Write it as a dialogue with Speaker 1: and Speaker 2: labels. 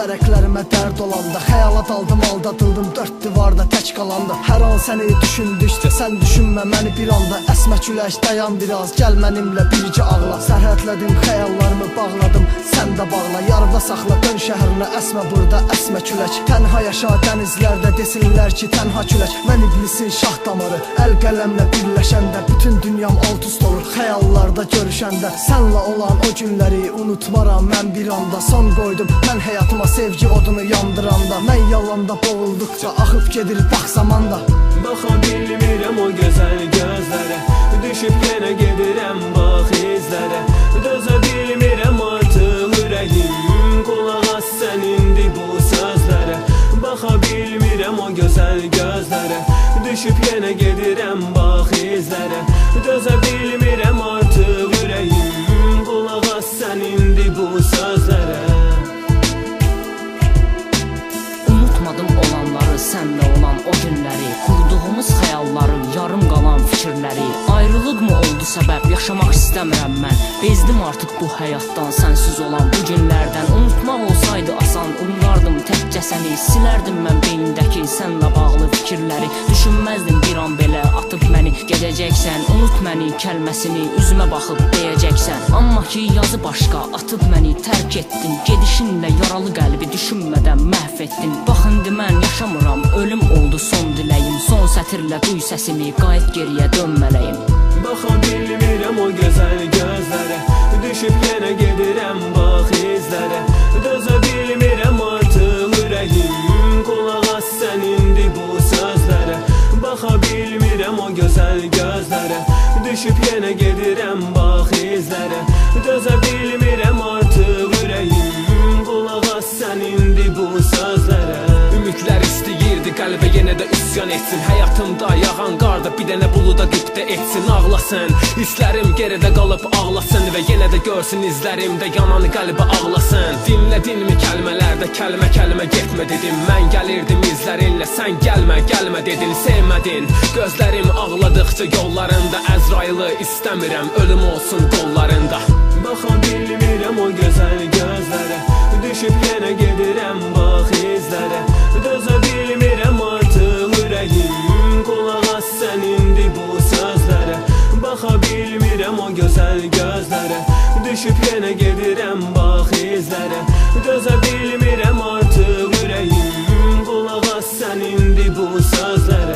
Speaker 1: vərəqlərimə dərd olanda, xəyalat aldım, aldatıldım, dörd divarda tək qalanda. Hər an səni düşündükcə, sən düşünmə məni bir anda. Əsmə külək dayan biraz, gəl mənimlə bircə ağla. Sərhədlədim, xəyallarımı bağladım, sən də bağla. Yarıda saxla, dön şəhərinə, əsmə burada, əsmə külək. Tənha yaşa dənizlərdə, desinlər ki tənha külək. Mən iblisin şah damarı, əl qələmlə birləşəndə bütün dünyam alt üst olur. Xəyallarda görüşəndə, sənlə olan o günləri unutmaram mən bir anda. Son qoydum mən həyatıma sevgi odunu yandıranda. Mən yalanda boğulduqca axıb gedir bax zamanda.
Speaker 2: Baxa bilmirəm o gözəl gözlərə, düşüb yenə gedirəm bax izlərə. Dözə bilmirəm artıq ürəyim, qulaq as sən indi bu sözlərə. Baxa bilmirəm o gözəl gözlərə, düşüb yenə gedirəm bax izlərə. Dözə bilmirəm artıq ürəyim, qulaq as sən indi bu sözlərə.
Speaker 3: Unutmadım olanları, sənlə olan o günləri, qurduğumuz xəyalların, yarım qalan fikirləri. Ayrılıq mı oldu səbəb, yaşamaq istəmirəm mən. Bezdim artıq bu həyatdan, sənsiz olan bu günlərdən. Unutmaq olsaydı asan, unulardım təkcə səni. Silərdim mən beynindəki sənlə bağlı fikirləri. Düşünməzdim bir an belə atıb məni gedəcəksən. Unut məni kəlməsini üzümə baxıb deyəcəksən. Amma ki yazı başqa, atıb məni tərk etdin. Gedişinlə yaralı qəlbi düşünmədən məhv etdin. Bax indi mən yaşamıram, ölüm oldu son diləyim. Son sətirlə duy səsimi, qayıt geriyə dönmələyim.
Speaker 2: Baxa bilmirəm o gözəl gözlərə, düşüb yenə gedirəm bax izlərə. Dözə bilmirəm artıq ürəyim, qulaq as sən indi bu sözlərə. Baxa bilmirəm o gözəl gözlərə, düşüb yenə gedirəm bax izlərə. Dözə bilmirəm artıq ürəyim, qulaq as sən indi bu sözlərə. Ümidlər istəyirdi qəlbə yenə də üsyan etsin. Həyatımda yağan qarda bir dənə buluda qibdə etsin. Ağlasın, hisslərim geridə qalıb ağlasın və yenə də görsün izlərimdə yanan qəlbə ağlasın. Dinlədinmi kəlmələrdə kəlmə kəlmə getmə dedim. Mən gəlirdim izlərinlə, sən gəlmə gəlmə dedin. Sevmədin, gözlərim ağladıqca yollarında. Əzrailı istəmirəm, ölüm olsun qollarında. Baxa bilmirəm o gözəl gözlərə, düşüb yenə gedirəm bax izlərə. Dözə bilmirəm artıq ürəyim, qulaq as sən indi bu sözlərə. Baxa bilmirəm o gözəl gözlərə, düşüb yenə gedirəm bax izlərə. Dözə bilmirəm artıq ürəyim, qulaq as sən indi bu sözlərə.